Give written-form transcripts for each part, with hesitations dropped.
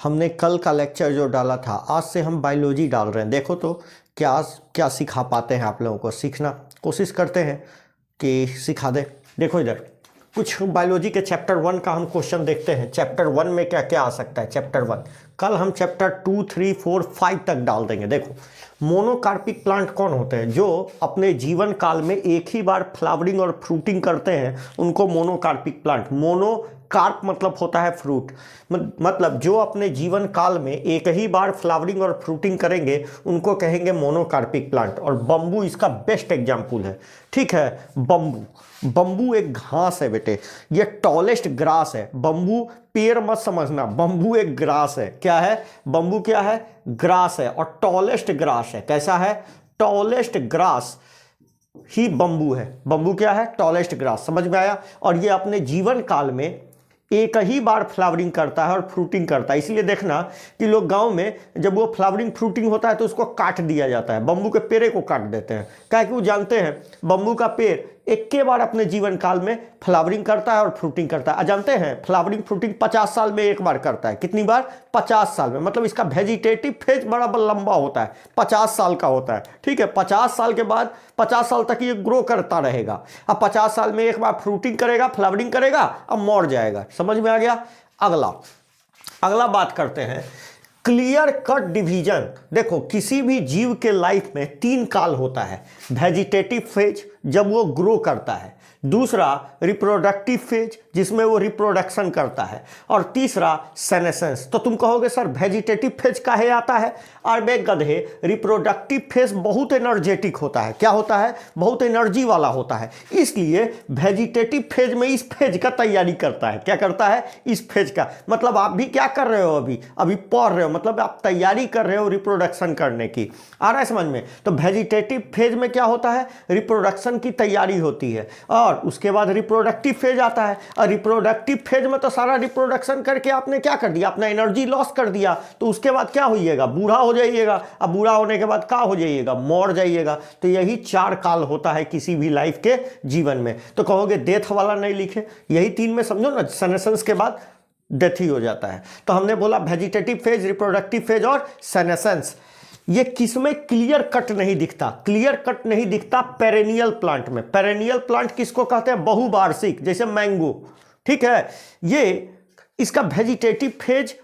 हमने कल का लेक्चर जो डाला था, आज से हम बायोलॉजी डाल रहे हैं। देखो तो क्या क्या सिखा पाते हैं आप लोगों को। सीखना कोशिश करते हैं कि सिखा दे। देखो इधर कुछ बायोलॉजी के चैप्टर 1 का हम क्वेश्चन देखते हैं। चैप्टर 1 में क्या क्या आ सकता है। चैप्टर 1 कल हम चैप्टर 2, 3, 4, 5 तक डाल देंगे। देखो, मोनोकार्पिक प्लांट कौन होते हैं? जो अपने जीवन काल में एक ही बार फ्लावरिंग और फ्रूटिंग करते हैं, उनको मोनोकार्पिक प्लांट। मोनोकार्प मतलब होता है फ्रूट, मतलब जो अपने जीवन काल में एक ही बार फ्लावरिंग और फ्रूटिंग करेंगे, उनको कहेंगे मोनोकार्पिक प्लांट। और बम्बू इसका बेस्ट एग्जाम्पल है। ठीक है, बम्बू एक घास है बेटे, ये टॉलेस्ट ग्रास है। बम्बू पेड़ मत समझना, बम्बू एक ग्रास है। क्या है? बम्बू क्या है? ग्रास है, और टॉलेस्ट ग्रास है। कैसा है? टॉलेस्ट ग्रास ही बम्बू है। बम्बू क्या है? Tallest grass. समझ में आया? और ये अपने जीवन काल में एक ही बार फ्लावरिंग करता है और फ्रूटिंग करता है। इसलिए देखना कि लोग गांव में जब वो फ्लावरिंग फ्रूटिंग होता है तो उसको काट दिया जाता है, बम्बू के पेड़ को काट देते हैं। क्या कि वो जानते हैं बम्बू का पेड़ एक के बार अपने जीवन काल में फ्लावरिंग करता है और फ्रूटिंग करता है। जानते हैं फ्लावरिंग फ्रूटिंग 50 साल में एक बार करता है। कितनी बार? 50 साल में। मतलब इसका वेजिटेटिव फेज बड़ा लंबा होता है, 50 साल का होता है। ठीक है, 50 साल के बाद 50 साल तक ये ग्रो करता रहेगा। अब 50 साल में एक बार फ्रूटिंग करेगा, फ्लावरिंग करेगा, अब मर जाएगा। समझ में आ गया? अगला बात करते हैं क्लियर कट डिवीजन। देखो, किसी भी जीव के लाइफ में 3 काल होता है। वेजिटेटिव फेज जब वो ग्रो करता है, दूसरा रिप्रोडक्टिव फेज जिसमें वो रिप्रोडक्शन करता है, और तीसरा सेनेसेंस। तो तुम कहोगे सर वेजिटेटिव फेज काहे आता है? अरे गधे, रिप्रोडक्टिव फेज बहुत एनर्जेटिक होता है। क्या होता है? बहुत एनर्जी वाला होता है। इसलिए वेजिटेटिव फेज में इस फेज का तैयारी करता है। क्या करता है? इस फेज का। मतलब आप भी क्या कर रहे हो? अभी पढ़ रहे हो, मतलब आप तैयारी कर रहे हो रिप्रोडक्शन करने की। आ रहा है समझ में? तो वेजिटेटिव फेज में क्या होता है? रिप्रोडक्शन की तैयारी होती है, और उसके बाद रिप्रोडक्टिव फेज आता है। और रिप्रोडक्टिव फेज में तो सारा रिप्रोडक्शन करके आपने क्या कर दिया? अपना एनर्जी लॉस कर दिया। तो उसके बाद क्या होइएगा? बूढ़ा हो जाइएगा। अब बूढ़ा होने के बाद क्या हो जाइएगा? मर जाइएगा। तो यही 4 काल होता है किसी भी लाइफ के जीवन में। तो कहोगे डेथ वाला नहीं लिखे, यही 3 में समझो ना, सेनेसेंस के बाद डेथ ही हो जाता है। तो हमने बोला वेजिटेटिव फेज, रिप्रोडक्टिव फेज और सेनेसेंस। ये किसमें क्लियर कट नहीं दिखता? क्लियर कट नहीं दिखता पेरेनियल प्लांट में। पेरेनियल प्लांट किसको कहते हैं? बहुवार्षिक, जैसे मैंगो। ठीक है, ये इसका वेजिटेटिव फेज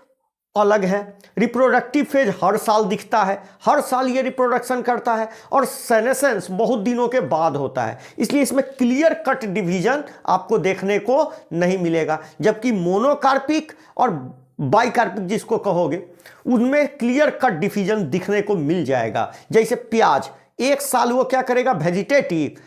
अलग है, रिप्रोडक्टिव फेज हर साल दिखता है, हर साल ये रिप्रोडक्शन करता है, और सेनेसेंस बहुत दिनों के बाद होता है। इसलिए इसमें क्लियर कट डिवीजन आपको देखने को नहीं मिलेगा। जबकि मोनोकार्पिक और बाइकार्पिक जिसको कहोगे, उनमें क्लियर कट डिवीजन दिखने को मिल जाएगा। जैसे प्याज, एक साल वो क्या करेगा? वेजिटेटिव।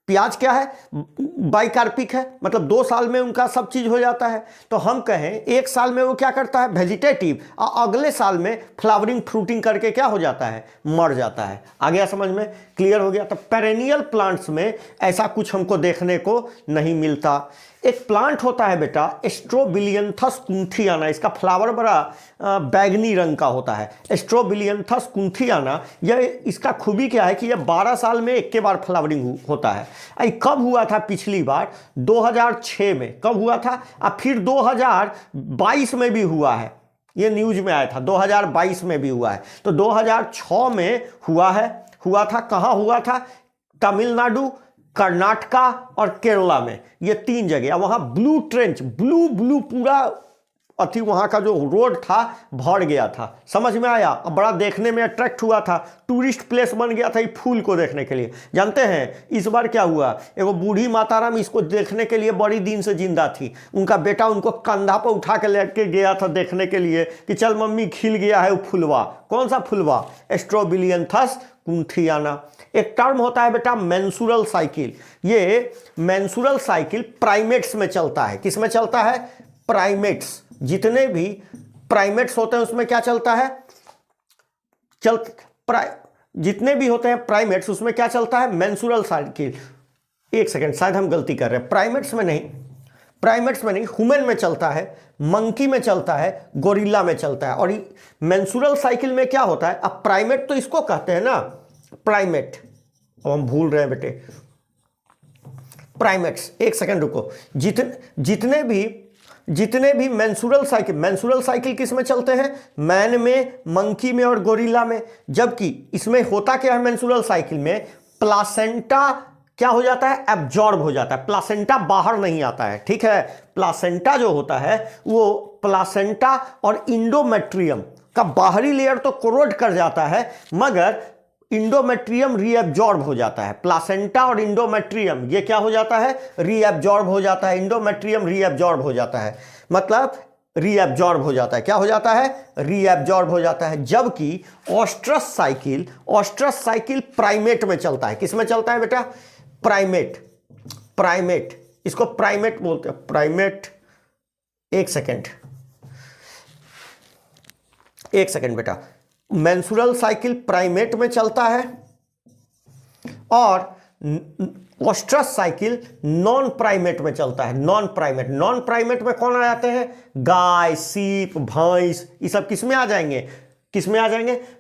प्याज क्या है? बाइकार्पिक है, मतलब 2 साल में उनका सब चीज हो जाता है। तो हम कहें एक साल में वो क्या करता है? वेजिटेटिव, और अगले साल में फ्लावरिंग फ्रूटिंग करके क्या हो जाता है? मर जाता है। आ गया समझ में? क्लियर हो गया? तो पेरेनियल प्लांट्स में ऐसा कुछ हमको देखने को नहीं मिलता। एक प्लांट होता है बेटा स्ट्रोबिलियंथस कुंथियाना, इसका फ्लावर बड़ा बैगनी रंग का होता है। स्ट्रोबिलियंथस कुंथियाना, यह इसका खूबी क्या है कि यह 12 साल में एक के बार फ्लावरिंग होता है। कब हुआ था? पिछली बार 2006 में। कब हुआ था? और फिर 2022 में भी हुआ है। ये न्यूज में आया था, 2022 में भी हुआ है। तो 2006 में हुआ था। कहाँ हुआ था? तमिलनाडु, कर्नाटका और केरला में, ये 3 जगह। वहां ब्लू ट्रेंच, ब्लू पूरा अथी, वहां का जो रोड था भर गया था। समझ में आया? अब बड़ा देखने में अट्रैक्ट हुआ था, टूरिस्ट प्लेस बन गया था ये फूल को देखने के लिए। जानते हैं इस बार क्या हुआ? एगो बूढ़ी माताराम इसको देखने के लिए बड़ी दिन से जिंदा थी। उनका बेटा उनको कंधा पर उठा के लेके गया था देखने के लिए कि चल मम्मी, खिल गया है वो फुलवा। कौन सा फुलवा? स्ट्रोबिलियंथस कुंथियाना। एक टर्म होता है बेटा मेंसुरल साइकिल। ये मेंसुरल साइकिल प्राइमेट्स में चलता है। किस में चलता है? प्राइमेट्स। जितने भी प्राइमेट्स होते हैं उसमें क्या चलता है? जितने भी होते हैं प्राइमेट्स उसमें क्या चलता है? Menstrual cycle. एक सेकेंड, शायद हम गलती कर रहे हैं। प्राइमेट्स में नहीं, ह्यूमन में चलता है, मंकी में चलता है, गोरिल्ला में चलता है। और मेंसुरल साइकिल में क्या होता है? अब प्राइमेट तो इसको कहते हैं ना, प्राइमेट। अब हम भूल रहे हैं बेटे प्राइमेट्स। एक सेकंड रुको। जितने भी जितने भी मेंसुरल साइकिल किस में चलते हैं? मैन में, मंकी में और गोरिल्ला में। जबकि इसमें होता क्या है? मेंसुरल साइकिल में प्लासेंटा क्या हो जाता है? एब्जॉर्ब हो जाता है, प्लासेंटा बाहर नहीं आता है। ठीक है, प्लासेंटा जो होता है वो प्लासेंटा और इंडोमेट्रियम का बाहरी लेयर तो कोरोड कर जाता है, मगर इंडोमेट्रियम रीएब्जॉर्ब हो जाता है। प्लासेंटा और इंडोमेट्रियम ये क्या हो जाता है? रीएब्जॉर्ब हो जाता है। इंडोमेट्रियम रीएब्जॉर्ब हो जाता है, मतलब रीएब्जॉर्ब हो जाता है। क्या हो जाता है? रीएब्जॉर्ब हो जाता है। जबकि ऑस्ट्रस साइकिल प्राइमेट में चलता है। किस में चलता है बेटा? प्राइमेट, इसको प्राइमेट बोलते हैं। प्राइमेट, एक सेकेंड बेटा। मेंसुरल साइकिल प्राइमेट में चलता है और ऑस्ट्रस साइकिल नॉन प्राइमेट में चलता है। नॉन प्राइमेट में कौन आ जाते हैं? गाय, सीप, भैंस, ये सब किस में आ जाएंगे?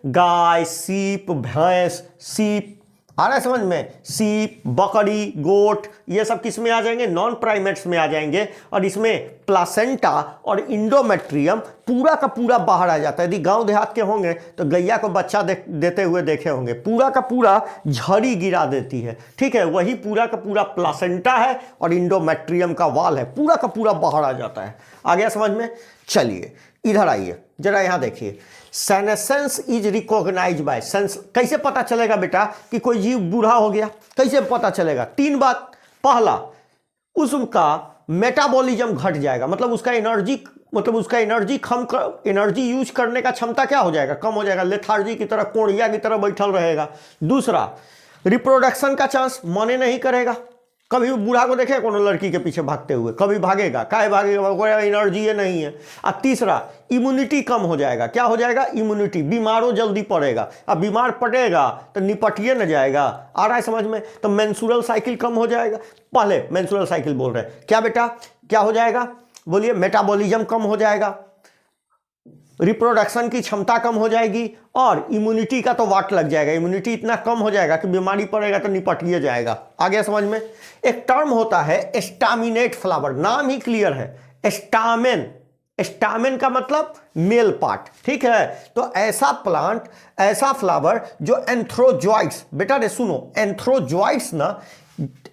गाय, सीप, भैंस, सीप, आ रहा है समझ में? सीप, बकरी, गोट, ये सब किस में आ जाएंगे? नॉन प्राइमेट्स में आ जाएंगे। और इसमें प्लासेंटा और इंडोमेट्रियम पूरा का पूरा बाहर आ जाता है। यदि गांव देहात के होंगे तो गैया को बच्चा देते हुए देखे होंगे, पूरा का पूरा झड़ी गिरा देती है। ठीक है, वही पूरा का पूरा प्लासेंटा है और इंडोमेट्रियम का वाल है, पूरा का पूरा बाहर आ जाता है। आ गया समझ में? चलिए इधर आइए जरा, यहां देखिए। Senescence is recognize by sense. कैसे पता चलेगा बेटा कि कोई जीव बूढ़ा हो गया? कैसे पता चलेगा? 3 बात। पहला, उसका मेटाबॉलिज्म घट जाएगा, मतलब उसका एनर्जी यूज करने का क्षमता क्या हो जाएगा? कम हो जाएगा, लेथार्जी की तरह, कोड़िया की तरह बैठल रहेगा। दूसरा, रिप्रोडक्शन का चांस माने नहीं करेगा। कभी बूढ़ा को देखे कोनो लड़की के पीछे भागते हुए? कभी भागेगा? काहे भागेगा? एनर्जी ये नहीं है। और तीसरा, इम्यूनिटी कम हो जाएगा। क्या हो जाएगा? इम्यूनिटी, बीमारों जल्दी पड़ेगा। अब बीमार पड़ेगा तो निपटिए न जाएगा। आ रहा है समझ में? तो मेंसुरल साइकिल कम हो जाएगा। पहले मेंसुरल साइकिल बोल रहे हैं, क्या बेटा क्या हो जाएगा? बोलिए। मेटाबॉलिज्म कम हो जाएगा, रिप्रोडक्शन की क्षमता कम हो जाएगी और इम्यूनिटी का तो वाट लग जाएगा। इम्यूनिटी इतना कम हो जाएगा कि बीमारी पड़ेगा तो निपट लिया जाएगा। आ गया समझ में? एक टर्म होता है एस्टामिनेट फ्लावर, नाम ही क्लियर है, एस्टामेन का मतलब मेल पार्ट। ठीक है, तो ऐसा प्लांट, ऐसा फ्लावर जो एंथ्रोजॉइड्स, बेटा रे सुनो, एंथ्रोजॉइड्स ना,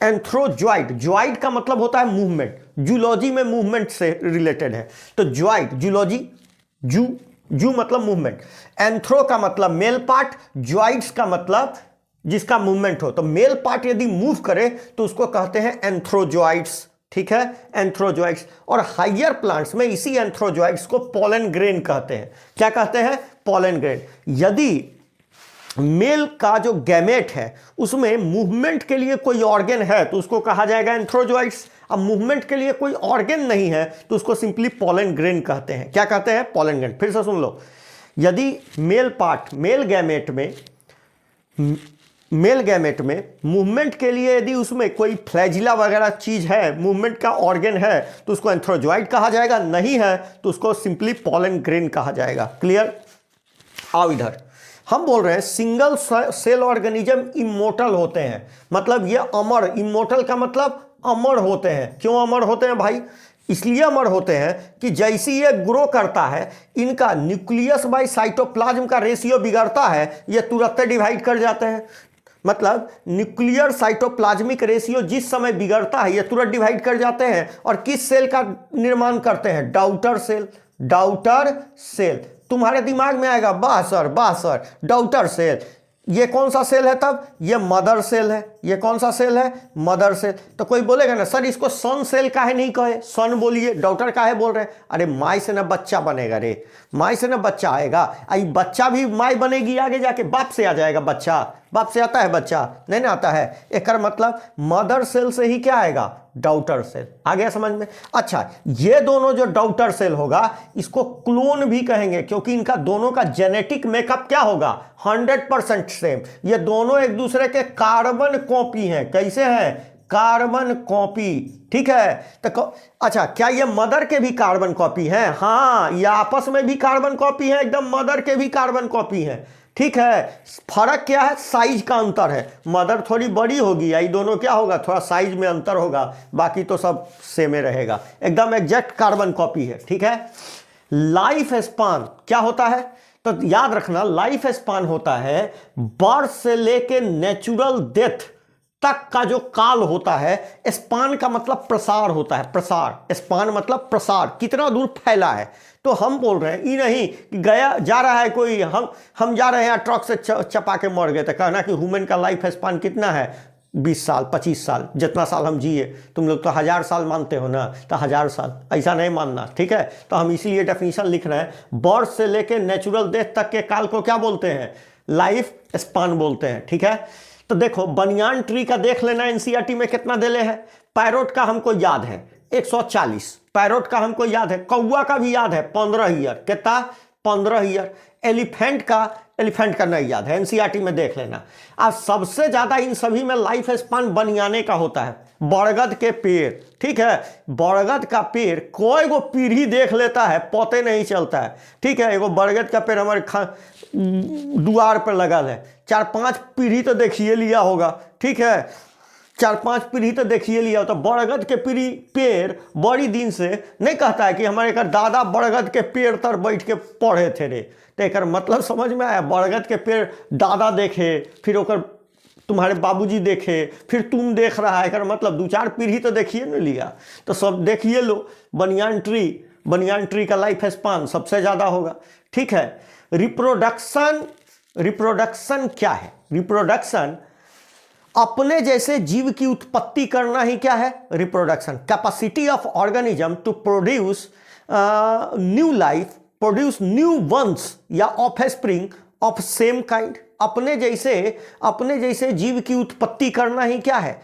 जॉइड का मतलब होता है मूवमेंट, जूलॉजी में मूवमेंट से रिलेटेड है। तो जॉइड, जूलॉजी, जू मतलब मूवमेंट, एंथ्रो का मतलब मेल पार्ट, जॉइड्स का मतलब जिसका मूवमेंट हो। तो मेल पार्ट यदि मूव करे तो उसको कहते हैं एंथ्रोजॉइड्स। ठीक है, एंथ्रोजॉइड्स। और हाइयर प्लांट्स में इसी एंथ्रोजॉइड्स को पोलन ग्रेन कहते हैं। क्या कहते हैं? Pollen grain. यदि मेल का जो गैमेट है उसमें मूवमेंट के लिए कोई ऑर्गन है तो उसको कहा जाएगा एंथ्रोजॉइड्स। अब मूवमेंट के लिए कोई ऑर्गन नहीं है तो उसको सिंपली पोलन ग्रेन कहते हैं। क्या कहते हैं? Pollen grain. फिर से सुन लो, यदि मेल पार्ट, मेल गैमेट में मूवमेंट के लिए यदि उसमें कोई फ्लैजिला वगैरह चीज है, मूवमेंट का ऑर्गन है, तो उसको एंथ्रोजॉइड कहा जाएगा। नहीं है तो उसको सिंपली पोलन ग्रेन कहा जाएगा। क्लियर? आओ इधर, हम बोल रहे हैं सिंगल सेल ऑर्गेनिज्म इमोर्टल होते हैं, मतलब ये अमर, इमोर्टल का मतलब अमर होते हैं। क्यों अमर होते हैं भाई? इसलिए अमर होते हैं कि जैसे ये ग्रो करता है, इनका न्यूक्लियस बाय साइटोप्लाज्म का रेशियो बिगड़ता है, ये तुरंत डिवाइड कर जाते हैं। मतलब न्यूक्लियर साइटोप्लाज्मिक रेशियो जिस समय बिगड़ता है ये तुरंत डिवाइड कर जाते हैं और किस सेल का निर्माण करते हैं? Daughter cell. डॉटर सेल तुम्हारे दिमाग में आएगा, वाह सर, डॉटर सेल। ये कौन सा सेल है? तब ये मदर सेल है। ये कौन सा सेल है? Mother cell. तो कोई बोलेगा ना सर इसको सन सेल काहे नहीं कहे? सन बोलिए, डॉटर काहे बोल रहे हैं? अरे माई से ना बच्चा बनेगा रे, माई से ना बच्चा आएगा। आई बच्चा भी माई बनेगी आगे जाके, बाप से आ जाएगा बच्चा। बाप से आता है बच्चा? नहीं ना आता है। एक मतलब मदर सेल से ही क्या आएगा? Daughter cell. आ गया समझ में? अच्छा, ये दोनों जो डॉटर सेल होगा इसको क्लोन भी कहेंगे क्योंकि इनका दोनों का जेनेटिक मेकअप क्या होगा? 100% सेम। ये दोनों एक दूसरे के कार्बन कॉपी हैं। कैसे हैं? Carbon copy. ठीक है, तो अच्छा, क्या ये मदर के भी कार्बन कॉपी हैं? हाँ, ये आपस में भी कार्बन कॉपी है, एकदम मदर के भी कार्बन कॉपी है। ठीक है, फर्क क्या है, साइज का अंतर है, मदर थोड़ी बड़ी होगी, या दोनों क्या होगा, थोड़ा साइज में अंतर होगा, बाकी तो सब सेम ही रहेगा, एकदम एग्जैक्ट कार्बन कॉपी है। ठीक है, लाइफ स्पान क्या होता है, तो याद रखना लाइफ स्पान होता है बर्थ से लेके नेचुरल डेथ तक का जो काल होता है। स्पान का मतलब प्रसार होता है, प्रसार, स्पान मतलब प्रसार, कितना दूर फैला है। तो हम बोल रहे हैं ये नहीं कि गया जा रहा है कोई, हम जा रहे हैं ट्रक से चपा के मर गए, तो कहना कि ह्यूमन का लाइफ स्पान कितना है, 20 साल 25 साल, जितना साल हम जिए। तुम लोग तो 1000 साल मानते हो ना, तो 1000 साल ऐसा नहीं मानना। ठीक है, तो हम इसीलिए डेफिनेशन लिख रहे हैं, बर्थ से लेके नेचुरल डेथ तक के काल को क्या बोलते हैं, लाइफ स्पान बोलते हैं। ठीक है, तो देखो बनियान ट्री का देख लेना, एनसीईआरटी में कितना देले है, पैरोट का हमको याद है 140, पैरोट का हमको याद है, कौवा का भी याद है 15 ईयर, कितना 15 ईयर। एलिफेंट का नहीं याद है, एनसीईआरटी में देख लेना। अब सबसे ज्यादा इन सभी में लाइफ स्पान बनियाने का होता है, बरगद के पेड़। ठीक है, बरगद का पेड़ कोई गो पीढ़ी देख लेता है, पौते नहीं चलता है। ठीक है, एगो बरगद का पेड़ हमारे द्वार पर लगल है, 4-5 पीढ़ी तो देखिए लिया होगा। ठीक है, 4-5 पीढ़ी तो देखिए लिया, तो बरगद के पेड़ बड़ी दिन से नहीं कहता है कि हमारे का दादा बरगद के पेड़ तर बैठ के पढ़े थे रे, तो एक मतलब समझ में आया, बरगद के पेड़ दादा देखे, फिर ओकर तुम्हारे बाबूजी देखे, फिर तुम देख रहा है, एक मतलब 2-4 पीढ़ी तो देखिए नहीं लिया, तो सब देखिए लो। बनियान ट्री का लाइफ स्पान सबसे ज्यादा होगा। ठीक है, रिप्रोडक्शन क्या है, रिप्रोडक्शन अपने जैसे जीव की उत्पत्ति करना ही क्या है, reproduction. Capacity of organism to produce new life, produce new ones या ऑफस्प्रिंग ऑफ सेम काइंड। अपने जैसे जीव की उत्पत्ति करना ही क्या है,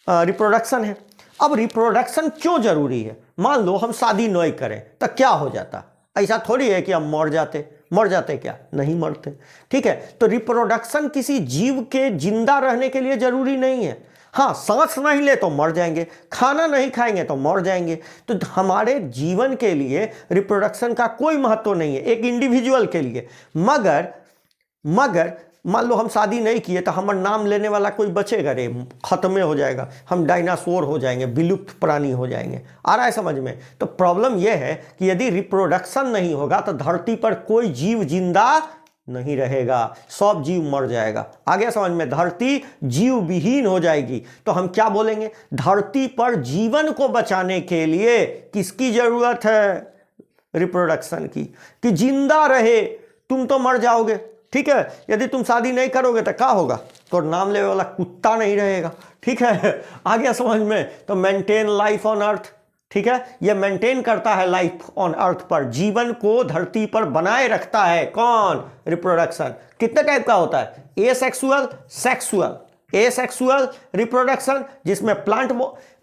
रिप्रोडक्शन है। अब रिप्रोडक्शन क्यों जरूरी है, मान लो हम शादी नहीं करें तो क्या हो जाता, ऐसा थोड़ी है कि हम मर जाते क्या, नहीं मरते। ठीक है, तो रिप्रोडक्शन किसी जीव के जिंदा रहने के लिए जरूरी नहीं है। हाँ, सांस नहीं ले तो मर जाएंगे, खाना नहीं खाएंगे तो मर जाएंगे, तो हमारे जीवन के लिए रिप्रोडक्शन का कोई महत्व नहीं है एक इंडिविजुअल के लिए। मगर मान लो हम शादी नहीं किए तो हमारा नाम लेने वाला कोई बचेगा रे, खत्म हो जाएगा, हम डायनासोर हो जाएंगे, विलुप्त प्राणी हो जाएंगे। आ रहा है समझ में? तो प्रॉब्लम यह है कि यदि रिप्रोडक्शन नहीं होगा तो धरती पर कोई जीव जिंदा नहीं रहेगा, सब जीव मर जाएगा। आ गया समझ में? धरती जीव विहीन हो जाएगी। तो हम क्या बोलेंगे, धरती पर जीवन को बचाने के लिए किसकी जरूरत है, रिप्रोडक्शन की, कि जिंदा रहे। तुम तो मर जाओगे, ठीक है, यदि तुम शादी नहीं करोगे तो क्या होगा, तो नाम लेने वाला कुत्ता नहीं रहेगा। ठीक है, आ गया समझ में? तो मेंटेन लाइफ ऑन अर्थ, ठीक है, ये मेंटेन करता है लाइफ ऑन अर्थ पर, जीवन को धरती पर बनाए रखता है। कौन? रिप्रोडक्शन। कितने टाइप का होता है? Asexual, sexual. एसेक्सुअल रिप्रोडक्शन जिसमें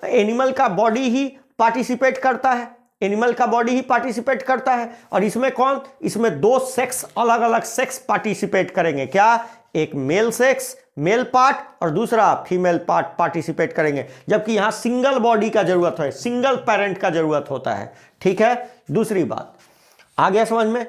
एनिमल का बॉडी ही पार्टिसिपेट करता है, एनिमल का बॉडी ही पार्टिसिपेट करता है। और इसमें कौन? इसमें दो सेक्स, अलग अलग सेक्स पार्टिसिपेट करेंगे। क्या? एक मेल सेक्स, मेल पार्ट, और दूसरा फीमेल पार्ट पार्टिसिपेट करेंगे। जबकि यहां सिंगल बॉडी का जरूरत है, सिंगल पेरेंट का जरूरत होता है। ठीक है, दूसरी बात आ गया समझ में?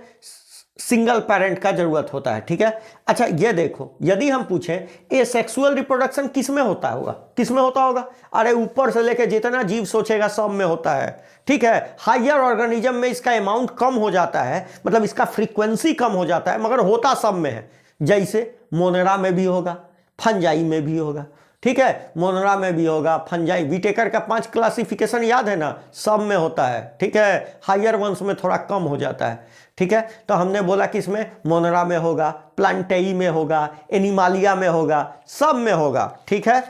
सिंगल पेरेंट का जरूरत होता है। ठीक है, अच्छा ये देखो, यदि हम पूछें एसेक्सुअल रिप्रोडक्शन किस में होता होगा, किस में होता होगा? अरे ऊपर से लेके जितना जीव सोचेगा सब में होता है। ठीक है, हायर ऑर्गेनिज्म में इसका अमाउंट कम हो जाता है, मतलब इसका फ्रीक्वेंसी कम हो जाता है, मगर होता सब में है। जैसे मोनेरा में भी होगा, फंजाई में भी होगा। ठीक है, मोनेरा में भी होगा, फंजाई, विटेकर का 5 क्लासिफिकेशन याद है ना, सब में होता है। ठीक है, हायर वंश में थोड़ा कम हो जाता है। ठीक है, तो हमने बोला कि इसमें मोनेरा में होगा, प्लांटेई में होगा, एनिमालिया में होगा, सब में होगा। ठीक है,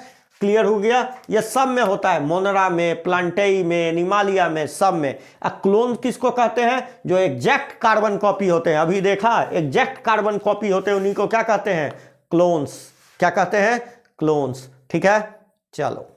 क्लियर हो गया? ये सब में होता है, मोनेरा में, प्लांटेई में, एनिमालिया में, सब में। क्लोन किसको कहते हैं? जो एग्जैक्ट कार्बन कॉपी होते हैं। अभी देखा, एग्जैक्ट कार्बन कॉपी होते हैं, उन्हीं को क्या कहते हैं? क्लोन्स। क्या कहते हैं? क्लोन्स। ठीक है, चलो।